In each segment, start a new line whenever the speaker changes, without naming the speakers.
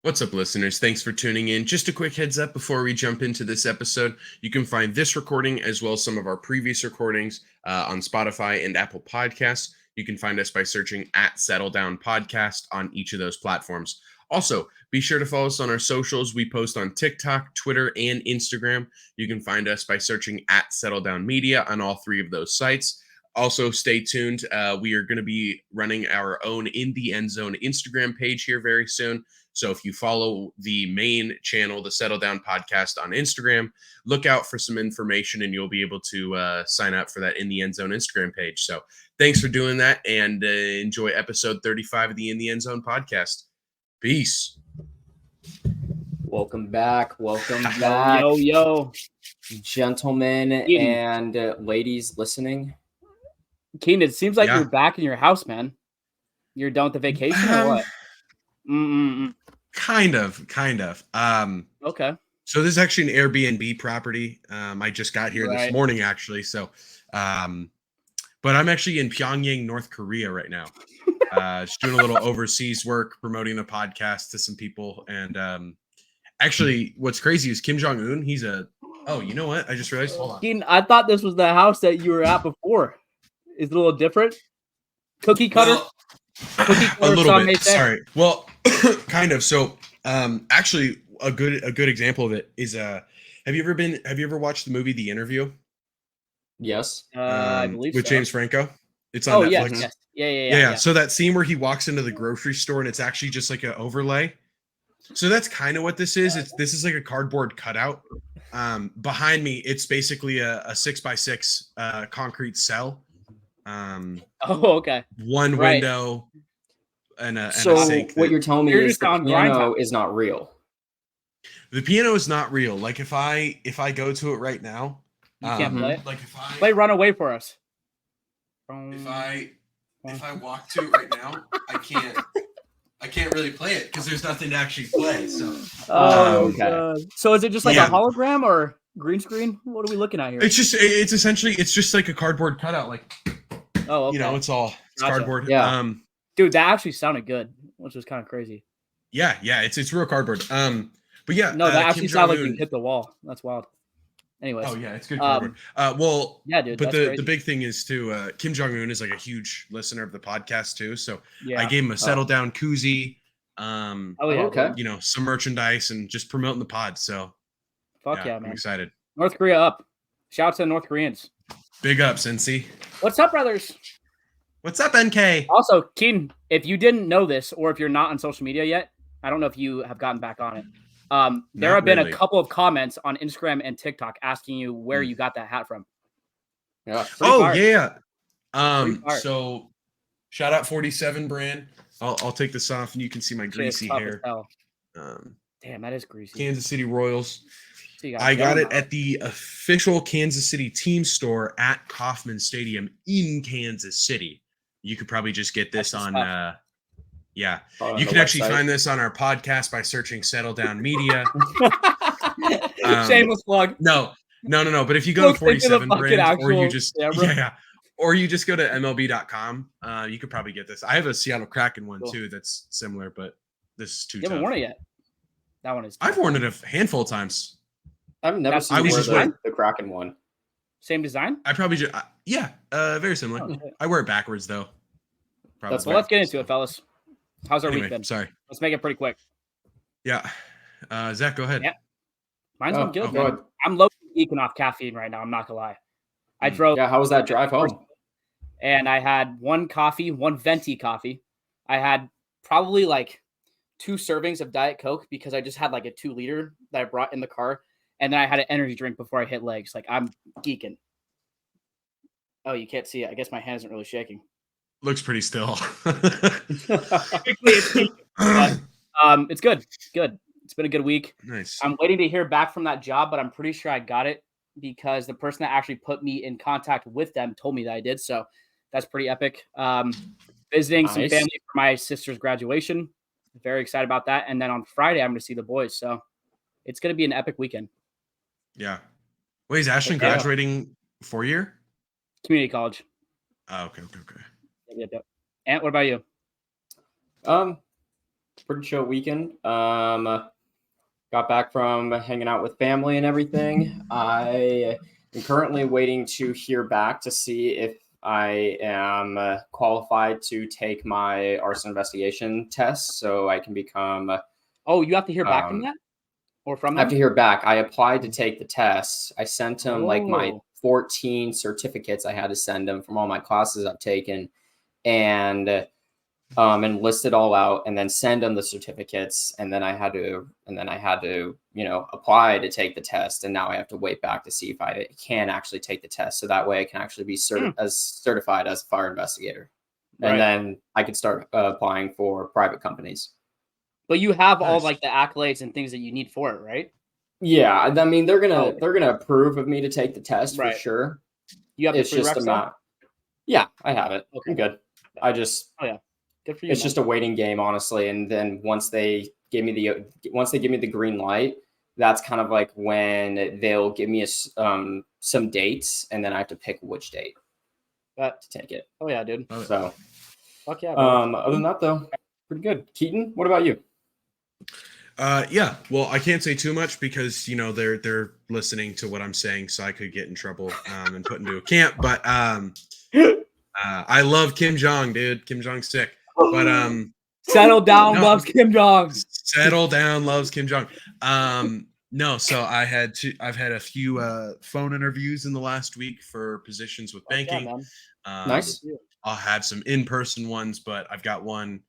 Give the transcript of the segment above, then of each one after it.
What's up, listeners? Thanks for tuning in. Just a quick heads up before we jump into this episode. You can find this recording as well as some of our previous recordings on Spotify and Apple Podcasts. You can find us by searching at Settle Down Podcast on each of those platforms. Also, be sure to follow us on our socials. We post on TikTok, Twitter, and Instagram. You can find us by searching at Settle Down Media on all three of those sites. Also, stay tuned. We are going to be running our own In the Endzone Instagram page here very soon. So if you follow the main channel, the Settle Down Podcast on Instagram, look out for some information and you'll be able to sign up for that In the Endzone Instagram page. So thanks for doing that and enjoy episode 35 of the In the Endzone Podcast. Peace.
Welcome back. Welcome back.
Yo.
Gentlemen and ladies listening.
Keen, it seems like you're back in your house, man. You're done with the vacation or what?
Kind of.
Okay.
So this is actually an Airbnb property. I just got here this morning, actually. So, but I'm actually in Pyongyang, North Korea right now. Just doing a little overseas work, promoting the podcast to some people. And actually, what's crazy is Kim Jong-un, oh, you know what? I just realized, hold on.
Keen, I thought this was the house that you were at before. Is it a little different? Cookie cutter?
A little bit. Sorry. Well, kind of. So, actually, a good example of it is have you ever watched the movie The Interview?
Yes.
I believe
with
so.
James Franco. It's on Netflix.
Yes. Yeah.
So that scene where he walks into the grocery store and it's actually just like an overlay. So that's kind of what this is. This is like a cardboard cutout. Behind me, it's basically a 6x6 concrete cell.
Okay.
One window and a sink.
What you're telling me is the piano is not real.
The piano is not real. Like if I go to it right now,
you can't play it.
Like if I
play "Runaway" for us.
If I walk to it right now, I can't really play it because there's nothing to actually play. So
okay.
So is it just like a hologram or green screen? What are we looking at here?
It's just like a cardboard cutout. Like,
okay.
It's cardboard.
Yeah.
Dude, that actually sounded good, which was kind of crazy.
Yeah, it's real cardboard. But yeah,
no, that actually sounded like you hit the wall. That's wild. Anyways.
Oh yeah, it's good cardboard. Well,
yeah, dude.
But the big thing is too, Kim Jong-un is like a huge listener of the podcast too. So I gave him a settle down koozie.
Okay.
Some merchandise and just promoting the pod. So
fuck yeah, man.
I'm excited.
North Korea up. Shout out to the North Koreans.
Big up, Cincy.
What's up, brothers?
What's up, NK?
Also, Keen, if you didn't know this, or if you're not on social media yet, I don't know if you have gotten back on it. There have been a couple of comments on Instagram and TikTok asking you where you got that hat from.
Yeah.
So shout out 47 brand. I'll take this off and you can see my greasy hair.
Damn, that is greasy.
Kansas City Royals. I got it at the official Kansas City team store at Kauffman Stadium in Kansas City. You could probably just get this on you can actually find this on our podcast by searching Settle Down Media.
Shameless plug.
No. But if you go to 47 brand or you just or you just go to MLB.com, you could probably get this. I have a Seattle Kraken one too that's similar, but this is too tough.
You haven't worn it yet. That one is tough.
I've worn it a handful of times.
I've never seen the Kraken one.
Same design?
I probably just very similar. Okay. I wear it backwards though.
Let's get into it, fellas. How's our week been?
Sorry.
Let's make it pretty quick.
Yeah. Zach, go ahead.
Yeah. Mine's been good, man. I'm low eking off caffeine right now. I'm not gonna lie. I drove.
Yeah, how was that drive home?
And I had one venti coffee. I had probably like 2 servings of Diet Coke because I just had like a 2-liter that I brought in the car. And then I had an energy drink before I hit legs. Like, I'm geeking. Oh, you can't see it. I guess my hand isn't really shaking.
Looks pretty still.
It's good. Good. It's been a good week.
Nice.
I'm waiting to hear back from that job, but I'm pretty sure I got it because the person that actually put me in contact with them told me that I did. So that's pretty epic. Visiting some family for my sister's graduation. Very excited about that. And then on Friday, I'm going to see the boys. So it's going to be an epic weekend.
Yeah. Wait, is Ashton graduating 4-year?
Community college.
Oh, okay.
Yep. Ant, what about you?
pretty chill weekend. Got back from hanging out with family and everything. I am currently waiting to hear back to see if I am qualified to take my arson investigation test, so I can become.
Oh, you have to hear back from that, or from them?
I have to hear back. I applied to take the test. I sent them like my 14 certificates I had to send them from all my classes I've taken, and list it all out, and then send them the certificates. And then I had to, apply to take the test. And now I have to wait back to see if I can actually take the test. So that way I can actually be certified as a fire investigator. And then I could start applying for private companies.
But you have all like the accolades and things that you need for it, right?
Yeah, I mean they're gonna approve of me to take the test for sure.
You have
it's just a matter. Yeah, I have it. Okay. I'm good. I just
good for you.
It's just a waiting game, honestly. And then once they give me the green light, that's kind of like when they'll give me some dates, and then I have to pick which date to take it.
Oh yeah, dude.
So
fuck yeah.
Other than that though, pretty good. Keaton, what about you?
Yeah, well, I can't say too much because they're listening to what I'm saying, so I could get in trouble and put into a camp. But I love Kim Jong, dude. Kim Jong's sick. But
settle down, loves Kim Jong.
Settle down, loves Kim Jong. No, so I've had a few phone interviews in the last week for positions with banking.
Nice.
I'll have some in-person ones, but I've got one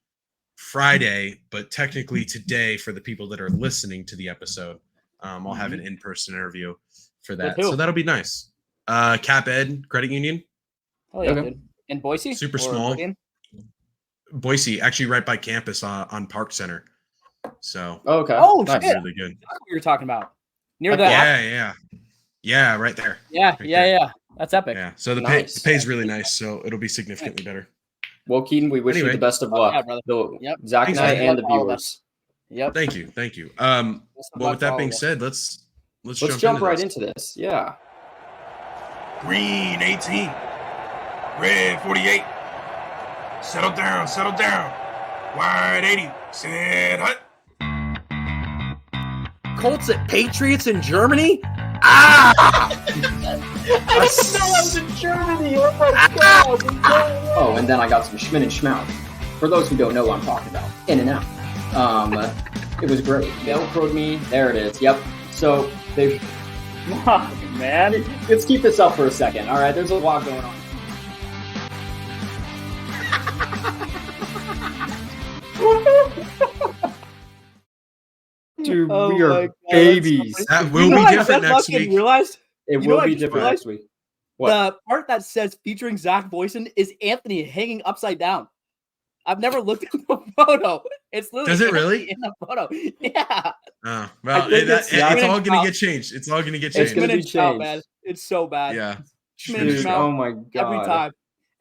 Friday, but technically today for the people that are listening to the episode. I'll have an in-person interview for that. So that'll be nice. Cap Ed Credit Union.
Oh yeah, dude. In Boise?
Super small. Boise, actually right by campus on Park Center. So
nice.
Shit. Really good.
That's what you're talking about. Near the
Yeah, right there.
Yeah,
right there.
Yeah. That's epic.
Yeah. So the pay is really nice, so it'll be significantly better.
Well, Keaton, we wish you the best of luck. Zach and I and the viewers.
Yep.
Thank you. Well, with that being said, let's
jump right into this. Yeah.
Green 18. Red 48. Settle down. Wide 80. Sit hut.
Colts at Patriots in Germany?
I didn't know I was in Germany. Oh my god.
Oh, and then I got some Schmin and Schmout. For those who don't know what I'm talking about, in and out. It was great. Velcroed me. There it is. Yep. So they.
Man,
let's keep this up for a second. All right, there's a lot going on. Dude, we are babies.
That will be different next week.
It will be different next week.
What? The part that says featuring Zach Boyson is Anthony hanging upside down. I've never looked at the photo. It's literally
Does it really
in the photo? Yeah.
Oh, well, it's all gonna get changed. It's all gonna get changed.
It's gonna be changed.
Man. It's so bad.
Yeah.
Dude, oh my god.
Every time.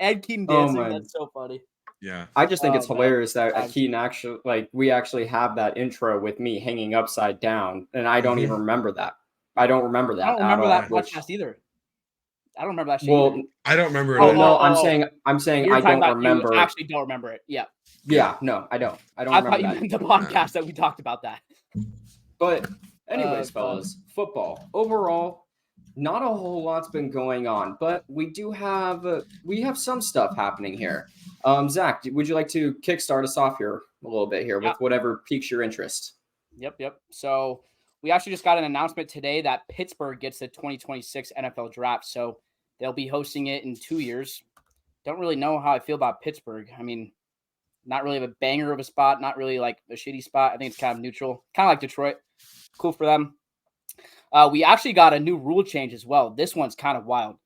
And Keaton dancing. That's so funny.
Yeah.
I just think it's hilarious that Keaton actually, we actually have that intro with me hanging upside down, and I don't even remember that. I don't remember that.
I don't remember that podcast either. I don't remember that shit.
Well,
either.
I don't remember it.
No, I'm saying I don't remember.
You actually don't remember it. Yeah.
Yeah. No, I don't. I
thought you meant the podcast that we talked about that.
But anyways, fellas, football overall. Not a whole lot's been going on, but we have some stuff happening here. Zach, would you like to kickstart us off here a little bit here with whatever piques your interest?
Yep. So we actually just got an announcement today that Pittsburgh gets the 2026 NFL draft. So they'll be hosting it in 2 years. Don't really know how I feel about Pittsburgh. I mean, not really a banger of a spot, not really like a shitty spot. I think it's kind of neutral, kind of like Detroit. Cool for them. We actually got a new rule change as well. This one's kind of wild.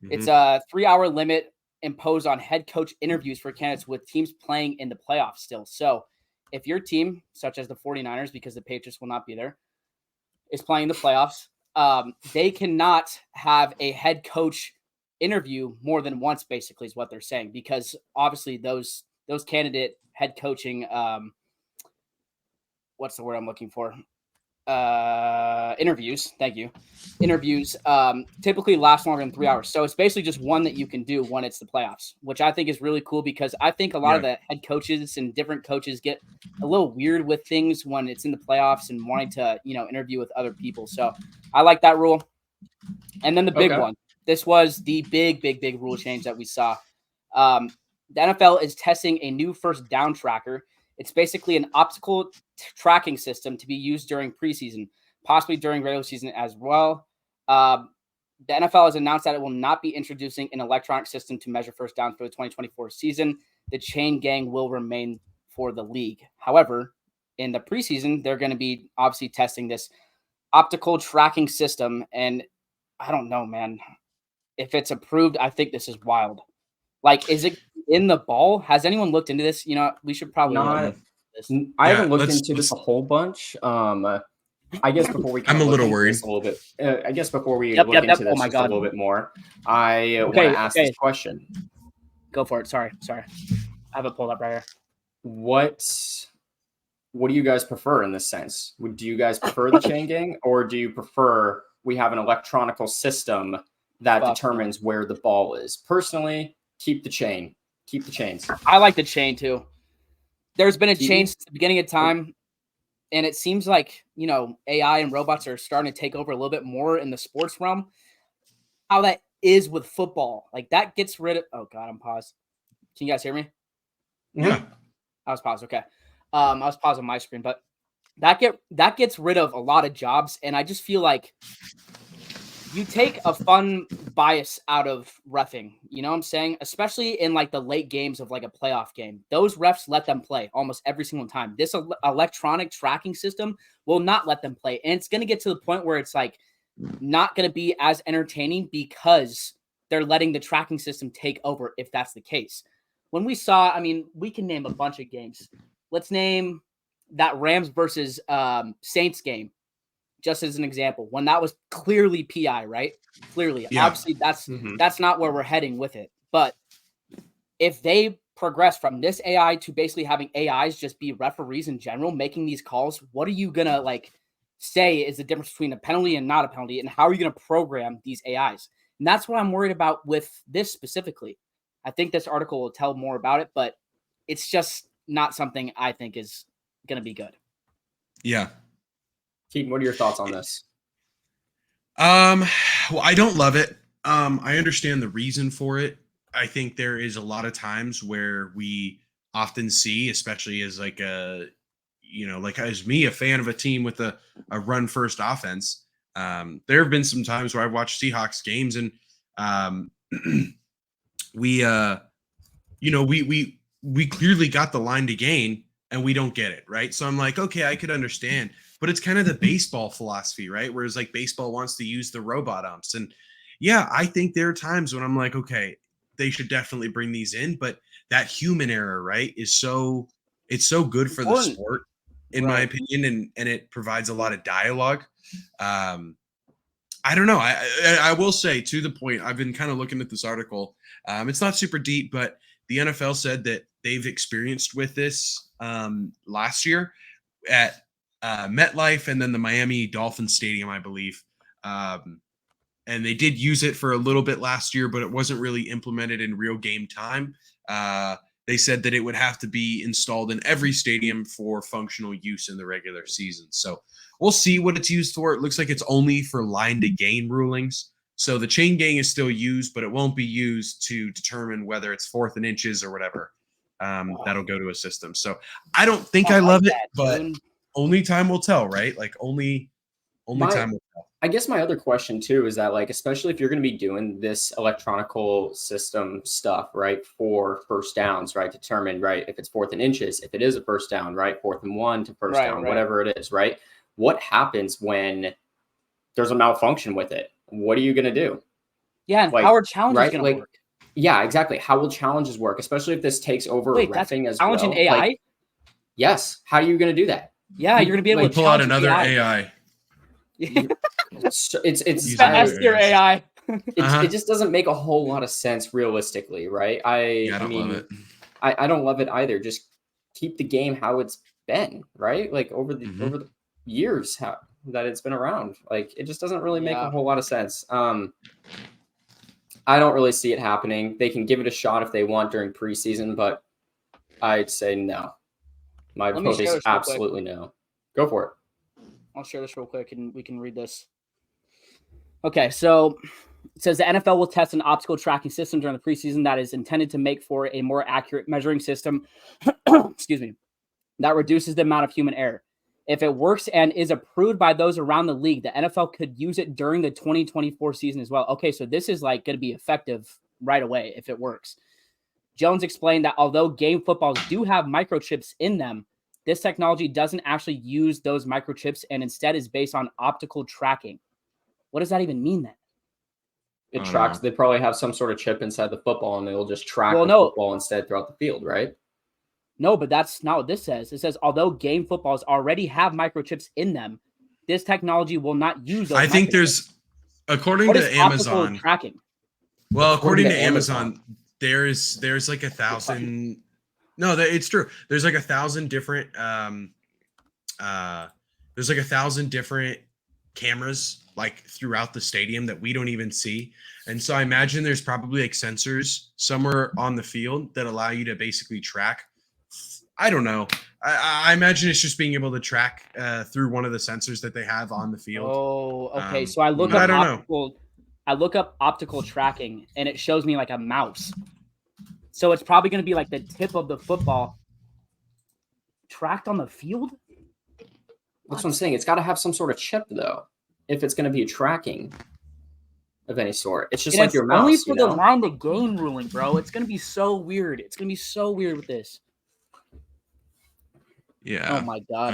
Mm-hmm. It's a 3-hour limit imposed on head coach interviews for candidates with teams playing in the playoffs still. So if your team, such as the 49ers, because the Patriots will not be there, is playing the playoffs, they cannot have a head coach interview more than once, basically, is what they're saying, because obviously those candidate head coaching, what's the word I'm looking for? interviews. Thank you. Interviews typically last longer than 3 hours. So it's basically just one that you can do when it's the playoffs, which I think is really cool because I think a lot of the head coaches and different coaches get a little weird with things when it's in the playoffs and wanting to, interview with other people. So I like that rule. And then the big one. This was the big rule change that we saw. The NFL is testing a new first down tracker. It's basically an optical tracking system to be used during preseason, possibly during regular season as well. The NFL has announced that it will not be introducing an electronic system to measure first downs for the 2024 season. The chain gang will remain for the league. However, in the preseason, they're going to be obviously testing this optical tracking system. And I don't know, man. If it's approved, I think this is wild. Like, is it in the ball? Has anyone looked into this? We should probably look into this.
I haven't looked into this a whole bunch. I guess before we
I'm a little worried.
A little bit. I guess before we look into this just a little bit more, I want to ask this question.
Go for it. Sorry. I have it pulled up right here.
What do you guys prefer in this sense? Do you guys prefer the chain gang, or do you prefer we have an electronical system that determines where the ball is? Personally, keep the chain. Keep the chains.
I like the chain too. There's been a change since the beginning of time, and it seems like, AI and robots are starting to take over a little bit more in the sports realm. How that is with football. Like, that gets rid of – oh, God, I'm paused. Can you guys hear me?
Yeah.
I was paused. Okay. I was paused on my screen, but that gets rid of a lot of jobs, and I just feel like you take a fun bias out of reffing, you know what I'm saying? Especially in like the late games of like a playoff game. Those refs let them play almost every single time. This electronic tracking system will not let them play. And it's going to get to the point where it's like not going to be as entertaining because they're letting the tracking system take over if that's the case. When we saw, we can name a bunch of games. Let's name that Rams versus Saints game. Just as an example, when that was clearly PI, right? Clearly. Yeah. Obviously, that's not where we're heading with it. But if they progress from this AI to basically having AIs just be referees in general, making these calls, what are you going to say is the difference between a penalty and not a penalty? And how are you going to program these AIs? And that's what I'm worried about with this specifically. I think this article will tell more about it, but it's just not something I think is going to be good.
Yeah.
Keaton, what are your thoughts on this?
Well, I don't love it. I understand the reason for it. I think there is a lot of times where we often see, especially as as me, a fan of a team with a run first offense. There have been some times where I've watched Seahawks games and we clearly got the line to gain and we don't get it, right? So I'm like, okay, I could understand. But it's kind of the baseball philosophy, right? Whereas baseball wants to use the robot umps. And yeah, I think there are times when I'm like, okay, they should definitely bring these in. But that human error, right, it's so good for the sport, in my opinion, and it provides a lot of dialogue. I don't know. I will say, to the point, I've been kind of looking at this article. It's not super deep, but the NFL said that they've experienced with this last year at MetLife and then the Miami Dolphins Stadium, I believe. And they did use it for a little bit last year, but it wasn't really implemented in real game time. They said that it would have to be installed in every stadium for functional use in the regular season. So we'll see what it's used for. It looks like it's only for line to gain rulings. So the chain gang is still used, but it won't be used to determine whether it's 4th and inches or whatever. That'll go to a system. So I don't think I love it, but only time will tell, right? Only time will tell.
I guess my other question too is that especially if you're going to be doing this electronical system stuff, right, for first downs, right, determine, right, if it's 4th and inches, if it is a first down, right, 4th and 1 to first down, whatever it is, right? What happens when there's a malfunction with it? What are you going to do?
Yeah, and how are challenges going to work?
Yeah, exactly. How will challenges work, especially if this takes over reffing as well?
Challenging AI?
Yes. How are you going to do that?
Yeah, you're going to be able to
pull out another AI.
It's
S tier AI.
It just doesn't make a whole lot of sense realistically, right? I don't love it. I don't love it either. Just keep the game how it's been, right? Over the years, that it's been around. Like, it just doesn't really make
Yeah.
a whole lot of sense. I don't really see it happening. They can give it a shot if they want during preseason, but I'd say no. My
Let me
vote
share
is
this real quick.
absolutely no. Go for it.
I'll share this real quick and we can read this. Okay, so it says the NFL will test an optical tracking system during the preseason that is intended to make for a more accurate measuring system, excuse me, that reduces the amount of human error. If it works and is approved by those around the league, the NFL could use it during the 2024 season as well. Okay, so this is like going to be effective right away if it works. Jones explained that although game footballs do have microchips in them, this technology doesn't actually use those microchips and instead is based on optical tracking. What does that even mean then?
It tracks. They probably have some sort of chip inside the football, and it'll just track the football instead throughout the field, right?
No, but that's not what this says. It says although game footballs already have microchips in them, this technology will not use those.
I think there's, according to Amazon,
tracking.
Well, according to Amazon, there's like 1,000. No, it's true. There's like 1,000 different. There's like 1,000 different cameras like throughout the stadium that we don't even see, and so I imagine there's probably like sensors somewhere on the field that allow you to basically track. I don't know. I imagine it's just being able to track through one of the sensors that they have on the field.
Oh, okay. So I look up optical. I look up optical tracking, and it shows me like a mouse. So it's probably going to be like the tip of the football tracked on the field.
That's what I'm saying. It's got to have some sort of chip, though, if it's going to be a tracking of any sort. It's just like your mouse.
Only for the round of game ruling, bro. It's going to be so weird. It's going to be so weird with this.
Yeah.
Oh my god.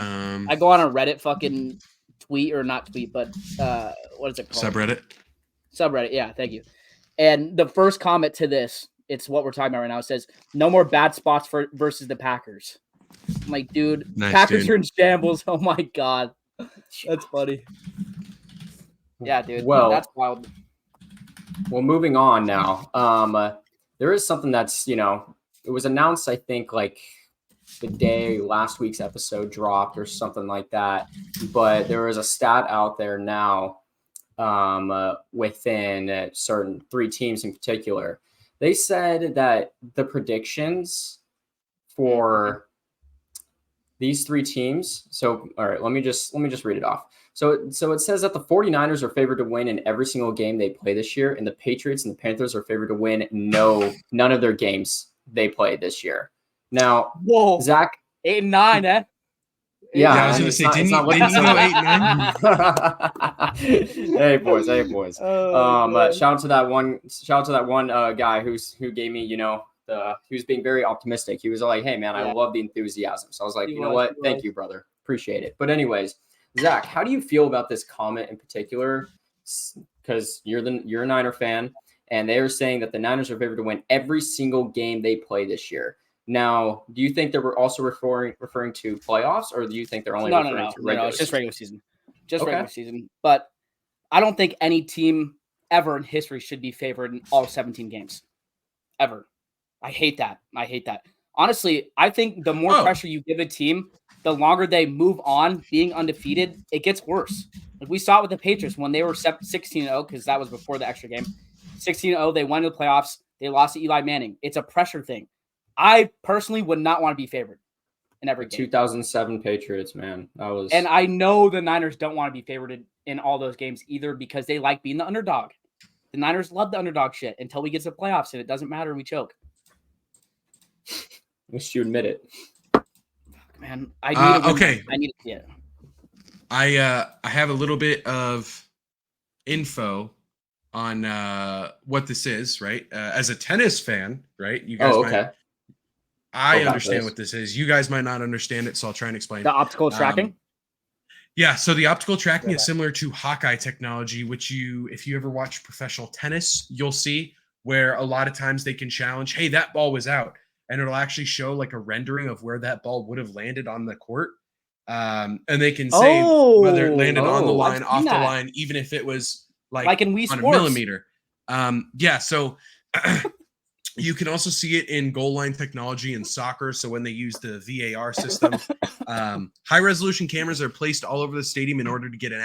I go on a Reddit fucking tweet, or not tweet, but what is it called? Subreddit. Yeah, thank you. And the first comment to this, it's what we're talking about right now. It says, "No more bad spots versus the Packers." I'm like, dude, nice, Packers are in shambles. Oh my god, that's funny. Yeah, dude.
Well,
that's wild.
Well, moving on now. There is something that's, it was announced, I think, like the day last week's episode dropped or something like that. But there is a stat out there now within certain 3 teams in particular. They said that the predictions for these 3 teams. So, all right, let me just read it off. So it says that the 49ers are favored to win in every single game they play this year, and the Patriots and the Panthers are favored to win none of their games they play this year. Now,
whoa,
Zach,
8 and 9, eh?
Yeah,
I was going to say, didn't you go 8 and 9?
Hey boys. Shout out to that one guy who gave me, he was being very optimistic. He was like, "Hey man, I love the enthusiasm." So I was like, you know what? Thank you, brother. Appreciate it. But anyways, Zach, how do you feel about this comment in particular? Because you're a Niner fan, and they are saying that the Niners are favored to win every single game they play this year. Now, do you think they were also referring to playoffs, or do you think they're only referring to regular season?
It's just regular season. Regular season. But I don't think any team ever in history should be favored in all 17 games. Ever. I hate that. Honestly, I think the more pressure you give a team, the longer they move on being undefeated, it gets worse. Like we saw it with the Patriots when they were 16-0, because that was before the extra game. 16-0, they went to the playoffs. They lost to Eli Manning. It's a pressure thing. I personally would not want to be favored in every game.
2007 Patriots, man.
And I know the Niners don't want to be favored in all those games either, because they like being the underdog. The Niners love the underdog shit until we get to the playoffs, and it doesn't matter and we choke.
At least you admit it.
Man, I need
okay.
I need it.
I have a little bit of info on what this is, right? As a tennis fan, right? You guys I understand what this is. You guys might not understand it, so I'll try and explain.
The optical tracking?
Yeah, so the optical tracking is similar to Hawkeye technology, which if you ever watch professional tennis, you'll see where a lot of times they can challenge, hey, that ball was out. And it'll actually show like a rendering of where that ball would have landed on the court. And they can say whether it landed on the line, off the line, even if it was like
in Wii
on
Sports.
a millimeter. So You can also see it in goal line technology in soccer. So when they use the VAR system, high resolution cameras are placed all over the stadium in order to get an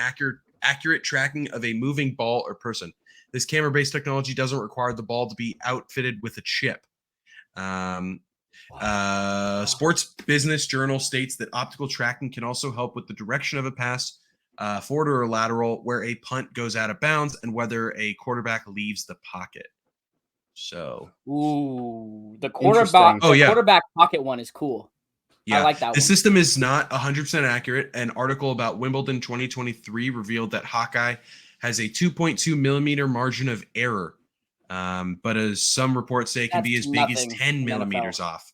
accurate tracking of a moving ball or person. This camera-based technology doesn't require the ball to be outfitted with a chip. Sports Business Journal states that optical tracking can also help with the direction of a pass, forward or lateral, where a punt goes out of bounds, and whether a quarterback leaves the pocket. So,
the quarterback.
Interesting.
Quarterback pocket one is cool.
Yeah,
I like that
the
one.
system is not 100% accurate. An article about Wimbledon 2023 revealed that Hawkeye has a 2.2 millimeter margin of error, but as some reports say, it can be
That's
as big as
nothing
10
in the
millimeters
NFL.
off.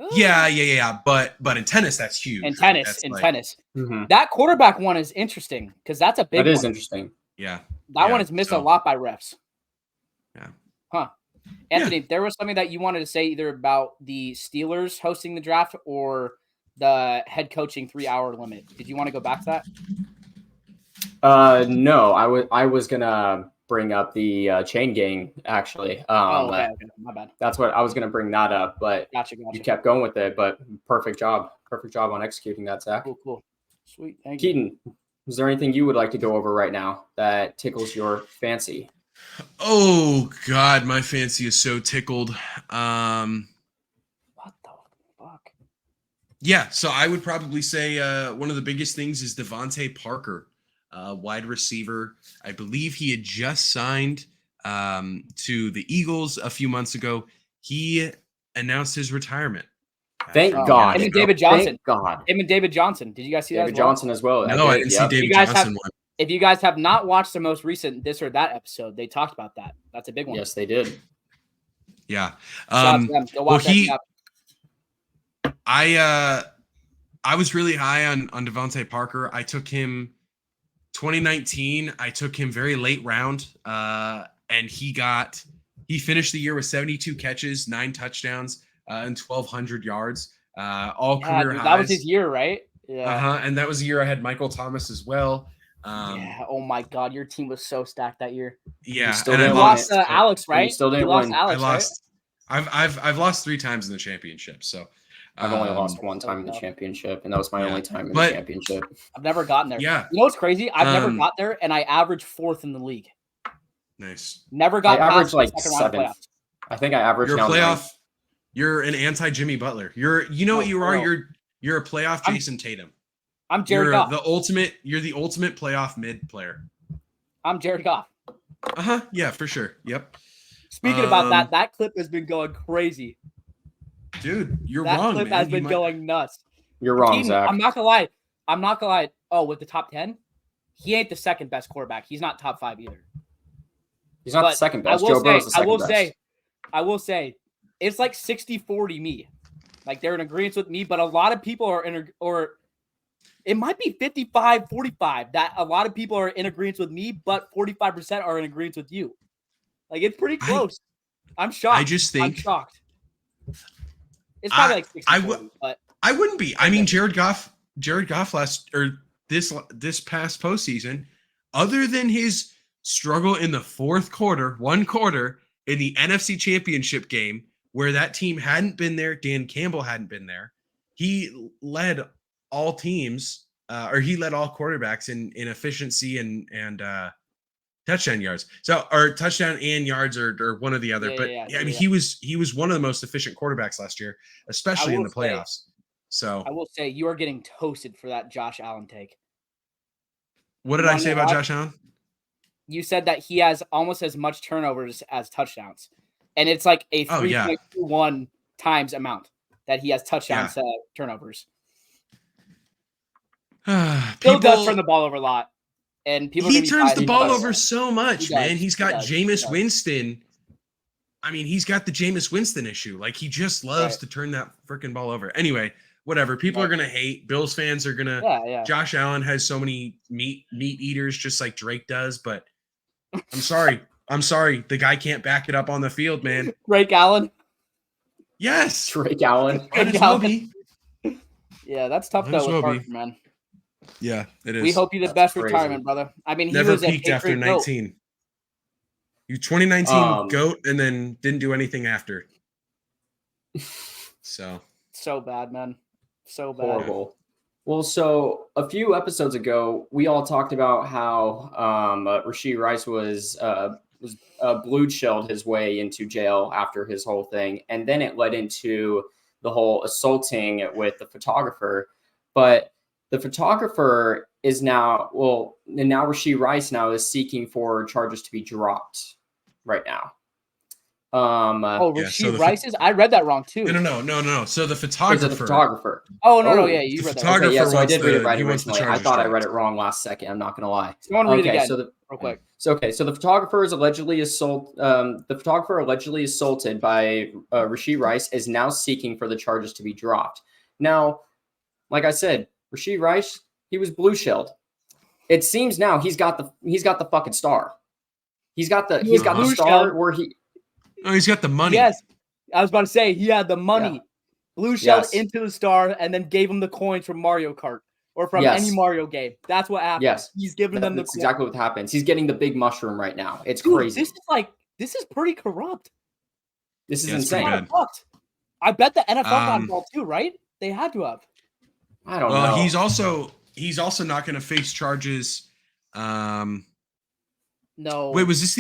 Ooh.
Yeah. But in tennis, that's huge.
In
right?
tennis,
That's
tennis.
Mhm.
That quarterback one is interesting because that's a big
That is
one.
interesting.
Yeah.
That one is missed a lot by refs.
Yeah.
Huh. Anthony, there was something that you wanted to say either about the Steelers hosting the draft or the head coaching 3-hour limit. Did you want to go back to that?
No, I was gonna bring up the chain gang actually.
Okay. My bad.
That's what I was gonna bring that up, but
Gotcha.
you kept going with it. But perfect job on executing that, Zach.
Cool. Sweet. Thank you.
Keaton, is there anything you would like to go over right now that tickles your fancy?
Oh God, my fancy is so tickled.
What the fuck?
Yeah, so I would probably say one of the biggest things is Devontae Parker, wide receiver. I believe he had just signed to the Eagles a few months ago. He announced his retirement.
Thank
after
God.
Him
the
and
NFL.
David Johnson.
Thank God.
Him and David Johnson. Did you guys see
David
that as well?
Johnson as well.
No, I didn't see David
You guys
Johnson
have-
one.
If you guys have not watched the most recent this or that episode, they talked about that. That's a big one.
Yes, they did.
Yeah.
Shout out to them. Go watch that.
I was really high on Devontae Parker. I took him 2019. I took him very late round, and he finished the year with 72 catches, 9 touchdowns, and 1,200 yards. All career highs.
That was his year, right? Yeah.
And that was the year I had Michael Thomas as well.
Yeah. Oh my God, your team was so stacked that year.
Yeah,
still
and I
didn't
lost.
win it.
Alex, right?
You still didn't
You lost
win.
Alex,
I lost. I've lost 3 times in the championship. So
I've only lost one time in the championship, and that was my only time in the championship.
I've never gotten there.
Yeah.
You know what's crazy? I've never got there, and I averaged 4th in the league.
Nice.
Never got
I averaged
past
like
the second round of
7th.
playoffs.
I think I averaged.
You're a
now
playoff.
9th.
You're an anti Jimmy Butler. You know what you are.
No.
You're a playoff Jason Tatum.
I'm Jared Goff.
You're the ultimate playoff mid player.
I'm Jared Goff.
Yeah, for sure. Yep.
Speaking about that clip has been going crazy.
Dude, you're
that
wrong,
clip
man.
has been going nuts.
You're wrong,
Keaton,
Zach.
I'm not gonna lie. Oh, with the top 10, he ain't the second best quarterback. He's not top 5 either.
He's not the second best. Joe Burrow's the second best.
I will say, it's like 60-40 me. Like they're in agreement with me, but a lot of people are or it might be 55-45 that a lot of people are in agreement with me, but 45% are in agreement with you. Like it's pretty close. I'm shocked.
I just think
I'm shocked. It's probably like 60-40, but
I wouldn't be. I mean, Jared Goff this past postseason, other than his struggle in the one quarter in the NFC Championship game, where that team hadn't been there, Dan Campbell hadn't been there, he led all teams, or he led all quarterbacks in efficiency and touchdown yards. So, or touchdown and yards, or one or the other. I mean, he was one of the most efficient quarterbacks last year, especially in the playoffs. So
I will say you are getting toasted for that Josh Allen take.
What did I say about Josh Allen?
You said that he has almost as much turnovers as touchdowns, and it's like a 3.21 times amount that he has touchdowns to turnovers. Still does turn the ball over a lot, and people.
He turns the ball over so much, man. He's got Jameis Winston. I mean, he's got the Jameis Winston issue. Like he just loves to turn that freaking ball over. Anyway, whatever. People are gonna hate. Bills fans are gonna. Yeah. Josh Allen has so many meat eaters, just like Drake does. But I'm sorry. The guy can't back it up on the field, man.
Drake Allen.
Yes, Drake Allen.
Yeah, that's tough though with Parker, man.
Yeah, it is.
We hope you the best retirement, brother. I mean, he
never
was
peaked after 19. You 2019
Um,
GOAT and then didn't do anything after. So
So bad, man. So bad.
horrible. Well, so a few episodes ago, we all talked about how Rashee Rice was blue shelled his way into jail after his whole thing, and then it led into the whole assaulting with the photographer. But the photographer is now now Rashee Rice now is seeking for charges to be dropped right now.
Oh,
yeah,
Rashee
so
Rice's? I read that wrong too.
no. So the
Is it
photographer.
the photographer?
Oh no,
Oh,
yeah, you
the
read that.
photographer
Right.
Okay, yeah, so I
wants
did read it right
he wants the
originally. I
charges
thought I read
dropped.
it wrong last second. I'm not gonna lie.
Someone read it again,
So the
real quick.
So the photographer is allegedly the photographer allegedly assaulted by Rashee Rice is now seeking for the charges to be dropped. Now, like I said, Rashee Rice, he was blue shelled. It seems now he's got the fucking star. He's got the
blue
star
shelled.
where he
Oh, he's got the money.
Yes, I was about to say he had the money.
Yeah.
Blue shelled
Yes.
into the star and then gave him the coins from Mario Kart or from
Yes.
any Mario game. That's what happened.
Yes.
He's giving them the
that's
coins.
exactly what happens. He's getting the big mushroom right now. It's
Dude,
crazy.
this is pretty corrupt.
This is
Yeah, it's pretty
insane.
bad.
Fucked. I bet the NFL got involved too, right? They had to have.
I don't
Well,
know.
he's also not going to face charges.
No.
Wait, was this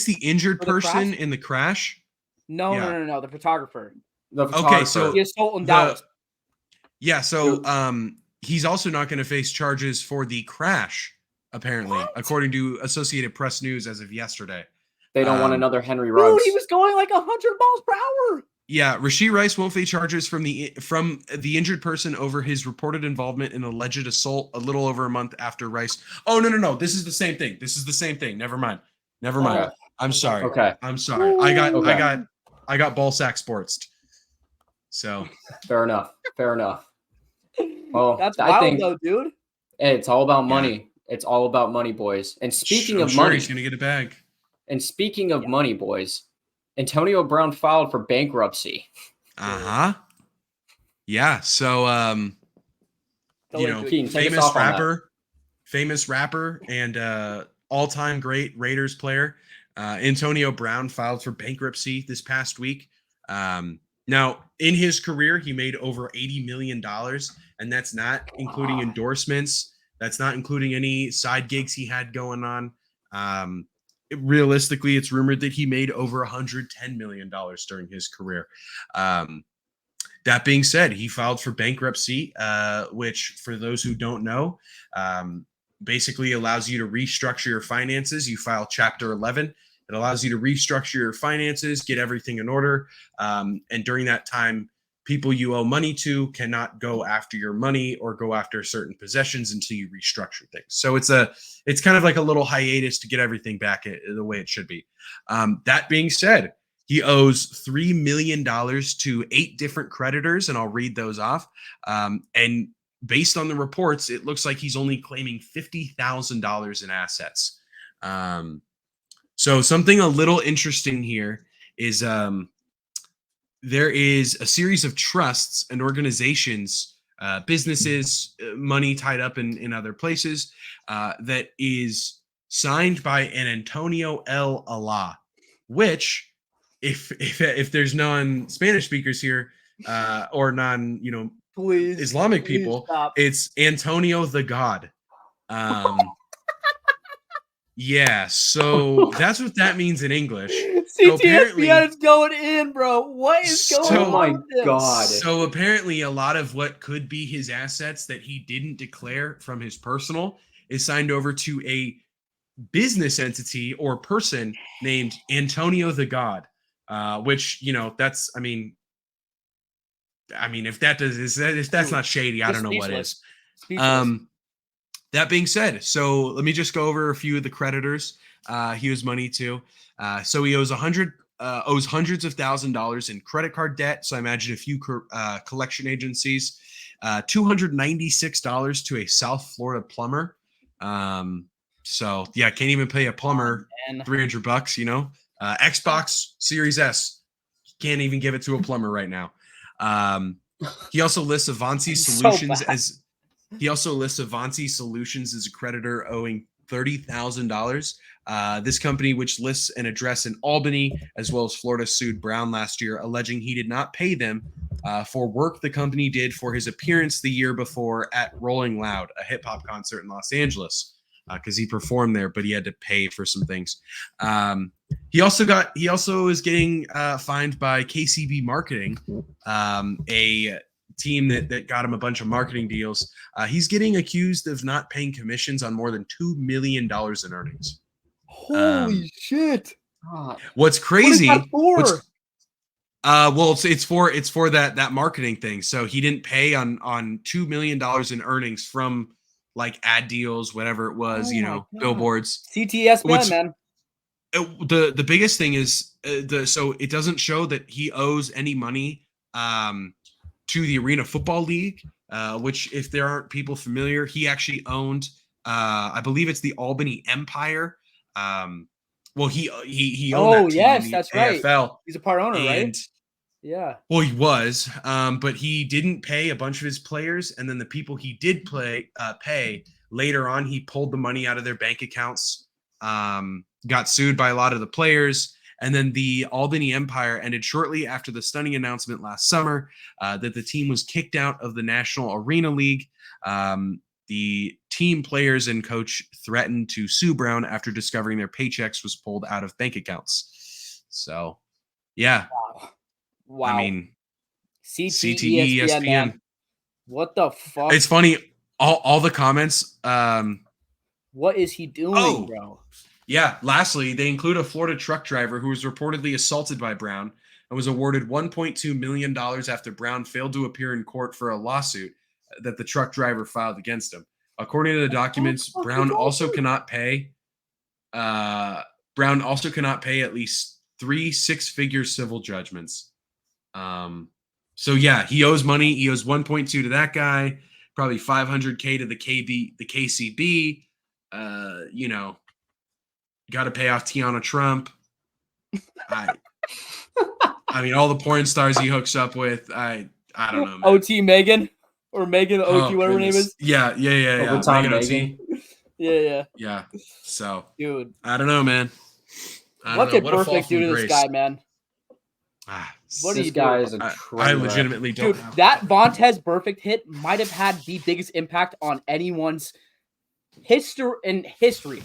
the injured
For the
person
crash?
in the crash?
No,
Yeah.
no. The photographer.
the photographer.
Okay, so
The assault in Dallas.
yeah, so he's also not going to face charges for the crash, apparently, according to Associated Press News as of yesterday.
they don't want
um,
another Henry
Dude,
Ruggs.
he was going like 100 miles per hour.
Yeah, Rashee Rice won't face charges from the injured person over his reported involvement in alleged assault a little over a month after Rice. Oh no, this is the same thing. Never mind.
Okay.
I'm sorry.
Okay.
I'm sorry. I got
Okay.
ball sack sportsed. So
Fair enough. Well,
That's
I
wild
think
though, dude.
it's all about money. It's all about money, boys. And speaking
I'm
of
sure
money,
he's gonna get a bag.
money, boys, Antonio Brown filed for bankruptcy.
Yeah. So
Go
you
into
know,
it.
Keaton, take us off on that.
famous rapper and all-time great Raiders player, Antonio Brown filed for bankruptcy this past week. Now, in his career, he made over $80 million, and that's not including endorsements. That's not including any side gigs he had going on. Realistically, it's rumored that he made over $110 million during his career. That being said, he filed for bankruptcy, which, for those who don't know, basically allows you to restructure your finances. You file Chapter 11. It allows you to restructure your finances, get everything in order. And during that time, people you owe money to cannot go after your money or go after certain possessions until you restructure things. So it's kind of like a little hiatus to get everything back the way it should be. That being said, he owes $3 million to 8 different creditors, and I'll read those off. And based on the reports, it looks like he's only claiming $50,000 in assets. So something a little interesting here is there is a series of trusts and organizations, businesses, money tied up in other places that is signed by an Antonio L. Allah, which if there's non-Spanish speakers here or non,
Please,
Islamic people,
stop.
it's Antonio the God. Yeah, so that's what that means in English. So apparently,
CTSPN is going in, bro. What is going
Oh
on?
my
with this?
God.
So apparently, a lot of what could be his assets that he didn't declare from his personal is signed over to a business entity or person named Antonio the God, which that's if that's not shady, I don't know what is.
Speechless.
That being said, so let me just go over a few of the creditors he owes money to. So he owes hundreds of $1,000s in credit card debt. So I imagine a few collection agencies, $296 to a South Florida plumber. So yeah, can't even pay a plumber $300. Xbox Series S, can't even give it to a plumber right now. He also lists Avanci Solutions as a creditor owing $30,000. This company, which lists an address in Albany as well as Florida, sued Brown last year, alleging he did not pay them for work the company did for his appearance the year before at Rolling Loud, a hip hop concert in Los Angeles, because he performed there, but he had to pay for some things. He also is getting fined by KCB Marketing, a team that got him a bunch of marketing deals. He's getting accused of not paying commissions on more than $2 million in earnings.
Holy shit!
What's crazy?
What is that for?
Well, it's for that marketing thing. So he didn't pay on $2 million in earnings from like ad deals, whatever it was, billboards.
CTSBN, man.
The biggest thing is so it doesn't show that he owes any money to the Arena Football League, which, if there aren't people familiar, he actually owned. I believe it's the Albany Empire. Well, he owned that team in the
that's
AFL.
Right. He's a part owner, right? Yeah.
Well, he was, but he didn't pay a bunch of his players, and then the people he did pay later on, he pulled the money out of their bank accounts. Got sued by a lot of the players, and then the Albany Empire ended shortly after the stunning announcement last summer that the team was kicked out of the National Arena League. The team players and coach threatened to sue Brown after discovering their paychecks was pulled out of bank accounts. So, yeah.
Wow.
I mean,
CTE, ESPN. What the fuck?
It's funny. All the comments.
What is he doing, bro?
Yeah. Lastly, they include a Florida truck driver who was reportedly assaulted by Brown and was awarded $1.2 million after Brown failed to appear in court for a lawsuit that the truck driver filed against him. According to the documents, Brown also cannot pay. Brown also cannot pay at least 3 six-figure civil judgments. So yeah, he owes money. He owes 1.2 to that guy, probably 500K to the KCB. Got to pay off Tiana Trump. I mean, all the porn stars he hooks up with. I don't know, man.
OT Megan or Megan OT, whatever her name is.
Yeah.
Overtime Megan.
Yeah. So,
dude,
I don't know, man.
What could Perfect do to this guy, man?
What this guy is a
I legitimately don't.
Dude, that Vontez Perfect hit might have had the biggest impact on anyone's history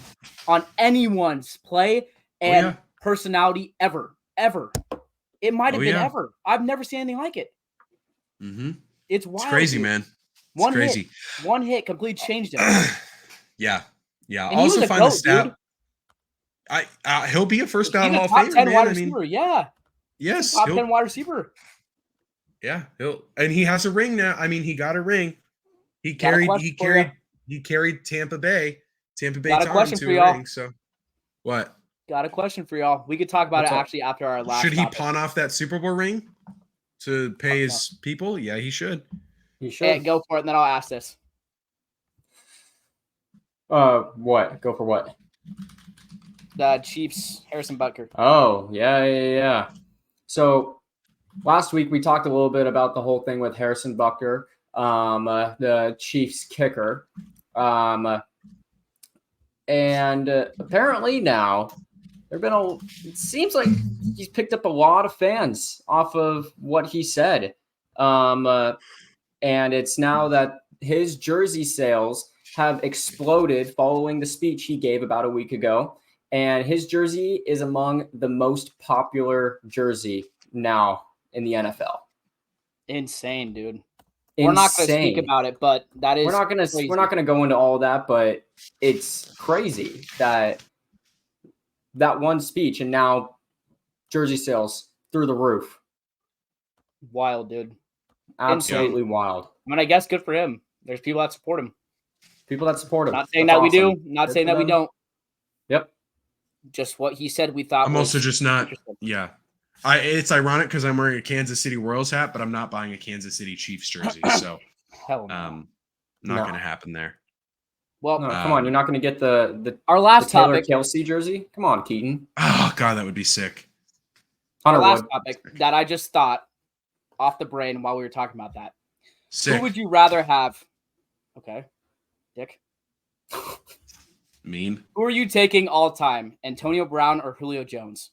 on anyone's play and personality ever. It might have been ever. I've never seen anything like it.
Mm-hmm.
It's wild.
It's crazy,
dude.
man.
One hit completely changed him.
Yeah.
And
Also, find the stat.
Dude.
He'll be a first ballot Hall of
top
Famer,
10
man.
wide receiver. Yeah.
Yes.
Top 10 wide receiver.
Yeah. And he has a ring now. I mean, he got a ring. He carried Tampa Bay Tom to a ring. So what?
Got a question for y'all. We could talk about it actually after our last.
Should he pawn off that Super Bowl ring to pay his people? Yeah, he should.
He should.
Hey, go for it, and then I'll ask this.
What? Go for what?
The Chiefs, Harrison Butker.
Oh, yeah. So last week we talked a little bit about the whole thing with Harrison Butker, the Chiefs kicker. And apparently now it seems like he's picked up a lot of fans off of what he said. And it's now that his jersey sales have exploded following the speech he gave about a week ago. And his jersey is among the most popular jersey now in the NFL.
Insane, dude. We're not going to speak about it, but that is
we're not going to go into all that, but it's crazy that one speech and now jersey sales through the roof.
Wild, dude.
Absolutely wild.
I mean, I guess good for him. There's people that support him.
Not
saying that we do. Not saying that we don't.
Yep.
Just what he said we thought
I'm also just not. Yeah. It's ironic because I'm wearing a Kansas City Royals hat, but I'm not buying a Kansas City Chiefs jersey. So, not going to happen there.
Well,
no, come on, you're not going to get
our last
Taylor
topic,
Kelce jersey. Come on, Keaton.
Oh God, that would be sick.
Our last topic that I just thought off the brain while we were talking about that.
Sick.
Who would you rather have? Okay, Dick.
Mean.
Who are you taking all time? Antonio Brown or Julio Jones?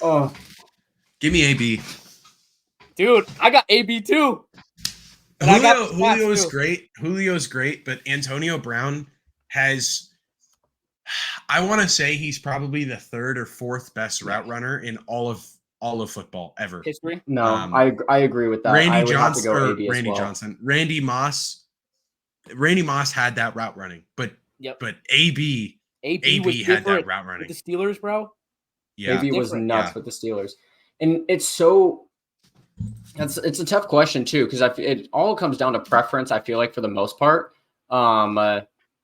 Oh,
Give me AB.
Dude, I got AB too. And I got the stats,
Julio's
too.
great. Julio's great, but Antonio Brown has, I want to say he's probably the third or fourth best route runner in all of football ever.
History.
no,
Um,
I agree with that. I would have to go AB as well.
Randy Moss had that route running, but
Yep.
but AB
was
had that
different
route running.
with the Steelers, bro.
Yeah,
AB was
different.
nuts
Yeah.
with the Steelers, and it's a tough question too, because it all comes down to preference. I feel like for the most part,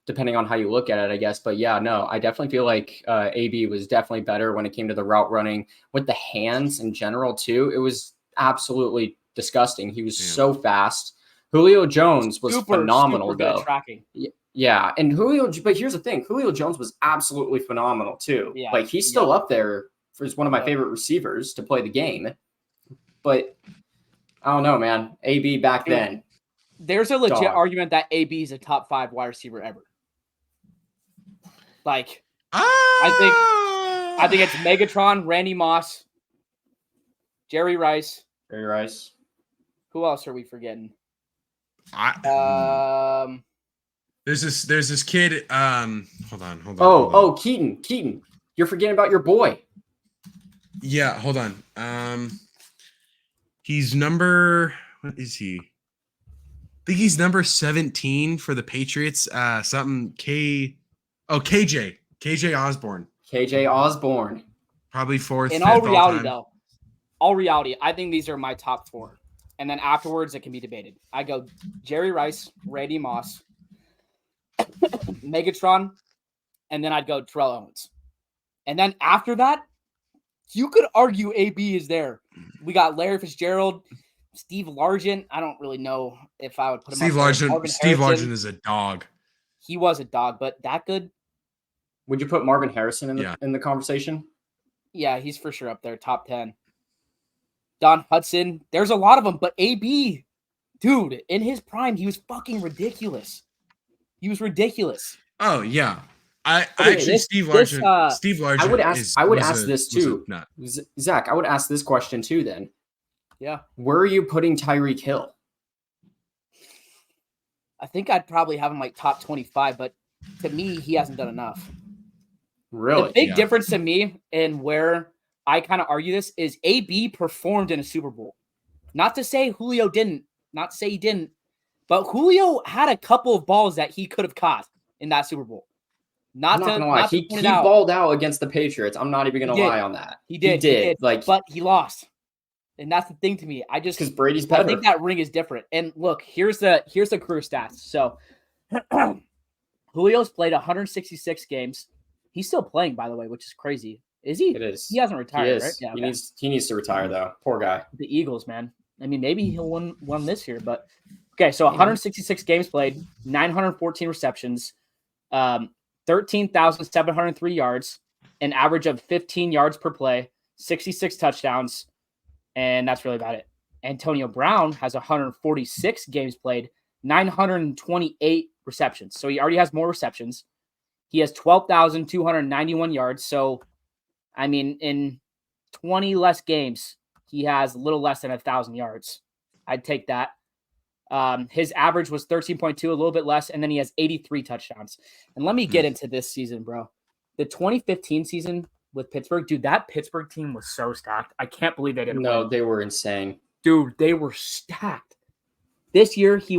depending on how you look at it, I guess. But yeah, no, I definitely feel like AB was definitely better when it came to the route running with the hands in general too. It was absolutely disgusting. He was so fast. Julio Jones was phenomenal
super good at
though.
tracking.
Yeah, and but here's the thing: Julio Jones was absolutely phenomenal too.
Yeah,
like he's still up there as one of my favorite receivers to play the game. But I don't know, man. AB back then.
There's a legit
Dog.
argument that AB is a top 5 wide receiver ever. Like, I think it's Megatron, Randy Moss, Jerry Rice.
Jerry Rice.
Who else are we forgetting?
There's this kid. Hold on.
Oh, Keaton. You're forgetting about your boy.
Yeah, hold on. He's number. What is he? I think he's number 17 for the Patriots. KJ Osborne.
KJ Osborne.
Probably fourth.
In
fifth
all reality,
time.
though, I think these are my top 4. And then afterwards, it can be debated. I go Jerry Rice, Randy Moss, Megatron, and then I'd go Terrell Owens. And then after that, you could argue AB is there. We got Larry Fitzgerald, Steve Largent. I don't really know if I would put him
Steve
up there.
Largent. Steve Largent is a dog.
He was a dog, but that good?
Would you put Marvin Harrison in the conversation?
Yeah, he's for sure up there, top 10. Don Hudson. There's a lot of them, but AB, dude, in his prime, he was fucking ridiculous. He was ridiculous.
Oh yeah. Steve Largent.
I would ask this too. Zach, I would ask this question too then.
Yeah.
Where are you putting Tyreek Hill?
I think I'd probably have him like top 25, but to me, he hasn't done enough.
Really?
The big difference to me and where I kind of argue this is AB performed in a Super Bowl. Not to say Julio didn't, not to say he didn't, but Julio had a couple of balls that he could have caught in that Super Bowl.
I'm not gonna lie. He balled out against the Patriots. I'm not even gonna lie on that.
He did. But he lost. And that's the thing to me.
Because Brady's better.
I think that ring is different. And look, here's the career stats. So Julio's played 166 games. He's still playing, by the way, which is crazy. Is he?
It is.
He hasn't retired, right?
Yeah, okay. He needs to retire though. Poor guy.
The Eagles, man. I mean, maybe he'll win this year, but okay. So 166 games played, 914 receptions, 13,703 yards, an average of 15 yards per play, 66 touchdowns, and that's really about it. Antonio Brown has 146 games played, 928 receptions. So he already has more receptions. He has 12,291 yards. So, I mean, in 20 less games, he has a little less than 1,000 yards. I'd take that. His average was 13.2, a little bit less, and then he has 83 touchdowns. And let me get into this season, bro. The 2015 season with Pittsburgh, dude, that Pittsburgh team was so stacked. I can't believe they didn't win.
They were insane.
Dude, they were stacked. This year, he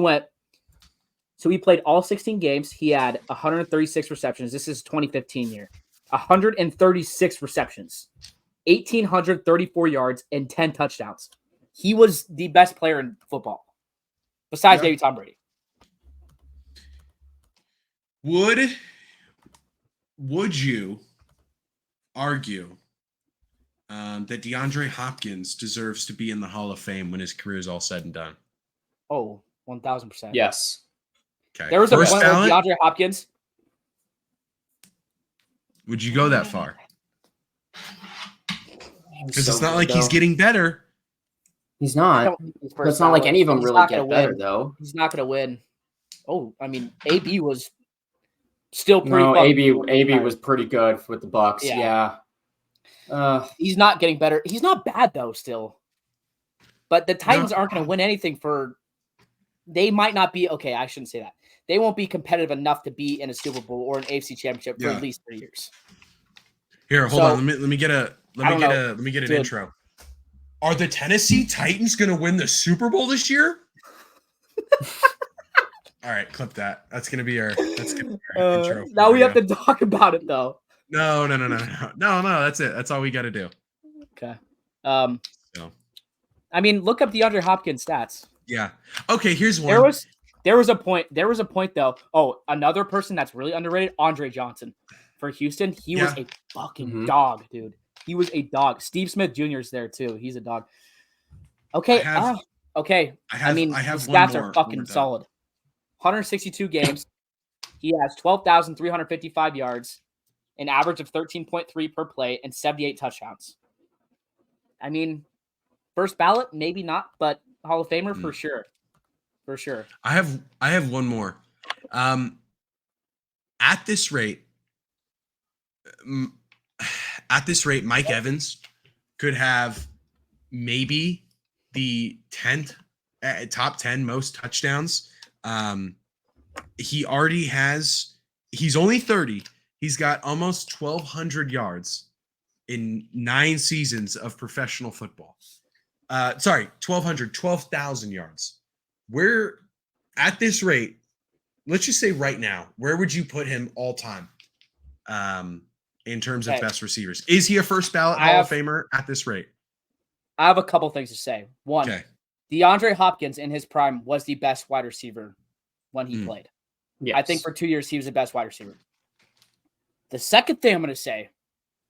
played all 16 games. He had 136 receptions. This is 2015 year. 136 receptions, 1,834 yards, and 10 touchdowns. He was the best player in football, besides maybe Tom Brady.
Would you argue that DeAndre Hopkins deserves to be in the Hall of Fame when his career is all said and done?
Oh, 1,000%.
Yes.
Okay.
There was a point where DeAndre Hopkins.
Would you go that far? Because it's not like he's
getting.
getting better.
He's not. It's not like any of them really get better, though.
He's not going to win. Oh, I mean, AB was Still pretty.
No,
fucking
AB
good.
AB was pretty good with the Bucks.
Yeah.
Yeah.
He's not getting better. He's not bad though, still. But the Titans aren't going to win anything for. They might not be okay. I shouldn't say that. They won't be competitive enough to be in a Super Bowl or an AFC Championship for at least 3 years.
Here, hold on. Let me get an
Dude.
intro. Are the Tennessee Titans going to win the Super Bowl this year? All right, clip that. That's going to be our intro.
Now we have to talk about it though.
No. That's it. That's all we got to do.
Okay.
So.
I mean, look up DeAndre Hopkins stats.
Yeah. Okay. Here's one.
There was a point though. Oh, another person that's really underrated, Andre Johnson for Houston. He was a fucking dog, dude. He was a dog. Steve Smith Jr. is there too. He's a dog. Okay. Okay. I mean, his stats are fucking solid. 162 games. He has 12,355 yards, an average of 13.3 per play, and 78 touchdowns. I mean, first ballot, maybe not, but Hall of Famer for sure. For sure.
I have one more. At this rate, Mike Evans could have maybe the 10th top 10 most touchdowns. He's only 30. He's got almost 1,200 yards in 9 seasons of professional football. 12,000 yards. Where at this rate, let's just say right now, where would you put him all time in terms of best receivers? Is he a first ballot Hall of Famer at this rate?
I have a couple things to say. One, DeAndre Hopkins in his prime was the best wide receiver when he played. Yes. I think for 2 years, he was the best wide receiver. The second thing I'm going to say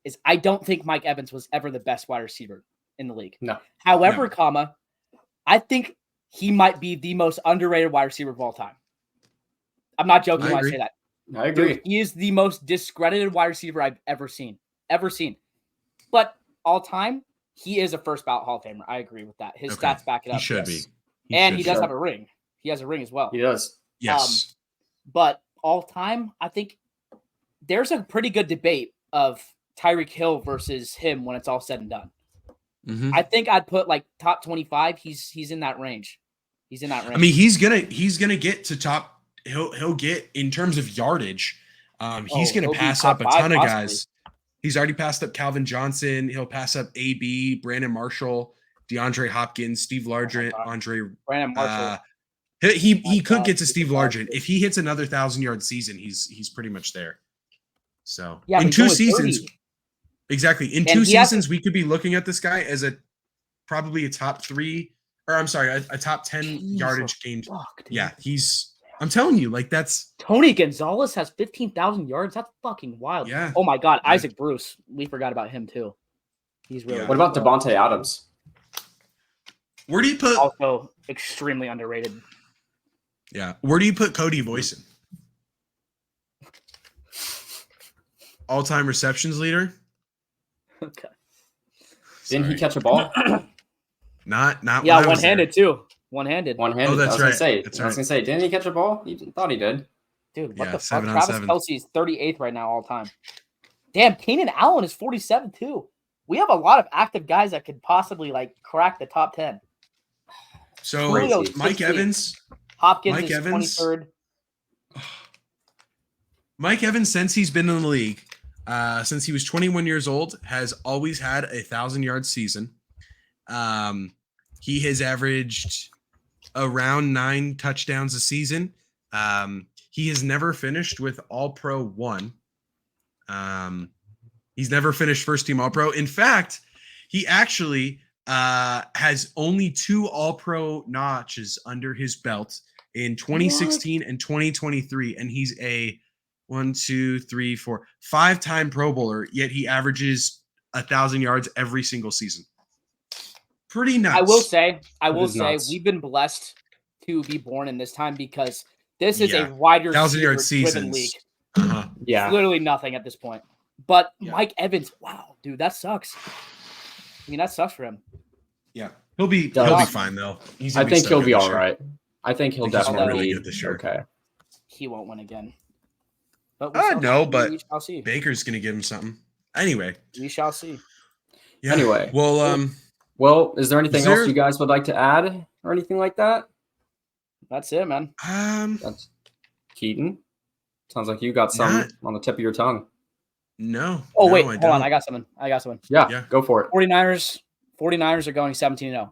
is I don't think Mike Evans was ever the best wide receiver in the league.
No.
However, I think he might be the most underrated wide receiver of all time. I'm not joking when I say that.
I agree.
Dude, he is the most discredited wide receiver I've ever seen. But all time, he is a first ballot Hall of Famer. I agree with that. His stats back it up.
He should be.
He does have a ring. He has a ring as well.
He does.
Yes.
But all time, I think there's a pretty good debate of Tyreek Hill versus him when it's all said and done.
Mm-hmm.
I think I'd put like top 25. He's in that range. He's in that range.
I mean, he's gonna get to top. He'll get in terms of yardage. He's gonna pass up a ton of guys. He's already passed up Calvin Johnson. He'll pass up AB, Brandon Marshall, DeAndre Hopkins, Steve Largent,
Brandon Marshall.
He could get to Steve Largent if he hits another 1,000-yard season. He's pretty much there. So in 2 seasons,
30.
exactly in 2 seasons, we could be looking at this guy as probably a top 3, or I'm sorry, a top 10 yardage gained. Yeah, I'm telling you, like that's
Tony Gonzalez has 15,000 yards. That's fucking wild.
Yeah.
Oh my God, Isaac Bruce. We forgot about him too. He's really.
What about Devontae Adams?
Where do you put?
Also extremely underrated.
Yeah. Where do you put Cody Voisin? All-time receptions leader?
Okay.
Didn't he catch a ball?
Not
yeah, one-handed too. One-handed.
One-handed.
Oh, that's right.
I was gonna say, didn't he catch a ball? You thought he did.
Dude, what the fuck? Travis Kelce's 38th right now all time. Damn, Keenan Allen is 47 too. We have a lot of active guys that could possibly like crack the top 10.
So Mike Evans.
Hopkins is 23rd.
Mike Evans, since he's been in the league, since he was 21 years old, has always had a 1,000-yard season. He has averaged around 9 touchdowns a season. He has never finished with All-Pro 1. He's never finished first-team All-Pro. In fact, he actually has only 2 All-Pro notches under his belt in 2016 and 2023, and he's a 5-time Pro Bowler, yet he averages 1,000 yards every single season. Pretty nuts.
I will say we've been blessed to be born in this time because this is a wider
1,000-yard season
league.
Yeah.
Literally nothing at this point. But Mike Evans, wow, dude, that sucks. I mean, that sucks for him.
Yeah. He'll be fine though.
I think he'll be all right. I think he'll definitely
be really
be
good this year.
Okay.
He won't win again. But we shall
No,
see.
but
We shall see.
Baker's gonna give him something. Anyway.
We shall see.
Yeah.
Anyway.
Well,
is there anything else you guys would like to add or anything like that?
That's it, man.
That's Keaton. Sounds like you got some on the tip of your tongue.
No.
Oh,
no,
wait.
I
Hold
don't.
on. I got something.
Yeah, go for it.
49ers are going 17-0.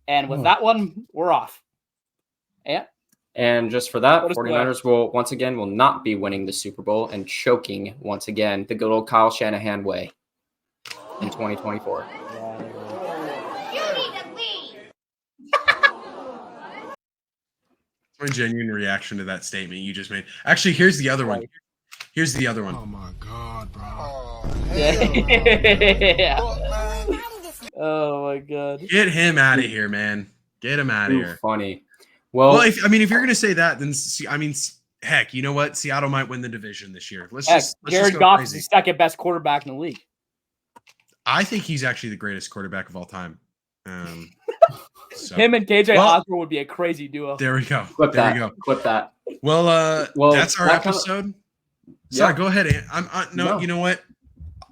And with that one, we're off. Yeah.
And just for that,
What is
49ers will not be winning the Super Bowl and choking once again the good old Kyle Shanahan way in 2024.
My genuine reaction to that statement you just made. Actually, here's the other one.
Oh my God, bro.
Yeah. Oh my God.
Get him out of here, man. Get him out of here.
Funny. Well,
if you're gonna say that, then heck, you know what? Seattle might win the division this year. Let's
Jared
go
Goff
crazy.
is the second best quarterback in the league.
I think he's actually the greatest quarterback of all time. So.
Him and KJ Osborne would be a crazy duo.
There we go.
Clip
there we go.
Clip that.
Well, that's our episode. Sorry, go ahead. No, you know what?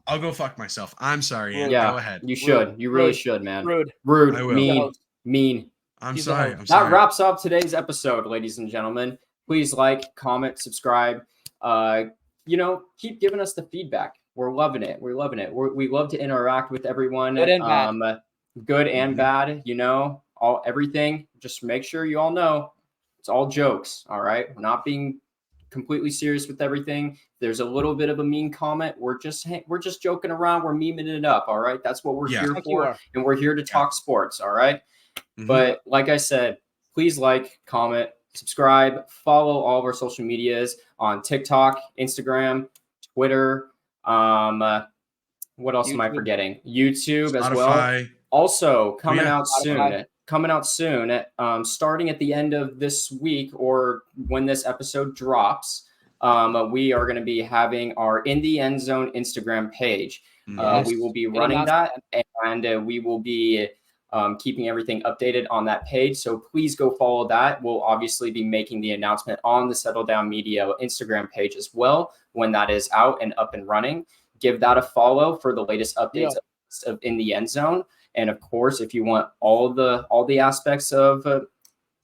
I'll go fuck myself. I'm sorry, Ann.
Yeah,
go ahead.
You should. You really should, man.
Rude.
I will.
Mean.
I'm sorry.
That wraps up today's episode, ladies and gentlemen. Please like, comment, subscribe. Keep giving us the feedback. We're loving it. We love to interact with everyone.
Good and bad.
Good and bad. Everything. Just make sure you all know it's all jokes. All right. We're not being completely serious with everything. There's a little bit of a mean comment. We're just joking around. We're memeing it up. All right. That's what we're here for. And we're here to talk sports. All right. Mm-hmm. But like I said, please like, comment, subscribe, follow all of our social medias on TikTok, Instagram, Twitter. What else am I forgetting? YouTube Spotify. As well. Also coming out soon. Starting at the end of this week or when this episode drops, we are going to be having our In the Endzone Instagram page. Yes. We will be running that, and we will be keeping everything updated on that page. So please go follow that. We'll obviously be making the announcement on the Settle Down Media Instagram page as well when that is out and up and running. Give that a follow for the latest updates of In the Endzone. And of course, if you want all the aspects of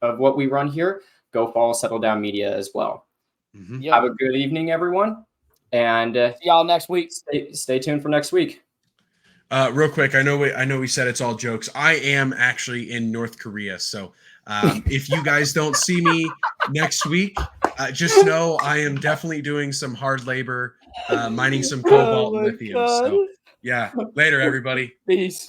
what we run here, go follow Settle Down Media as well. Mm-hmm. Have a good evening, everyone, and
see y'all next week.
Stay tuned for next week.
Real quick, I know we said it's all jokes. I am actually in North Korea, so if you guys don't see me next week, just know I am definitely doing some hard labor, mining some cobalt and lithium. So yeah, later, everybody.
Peace.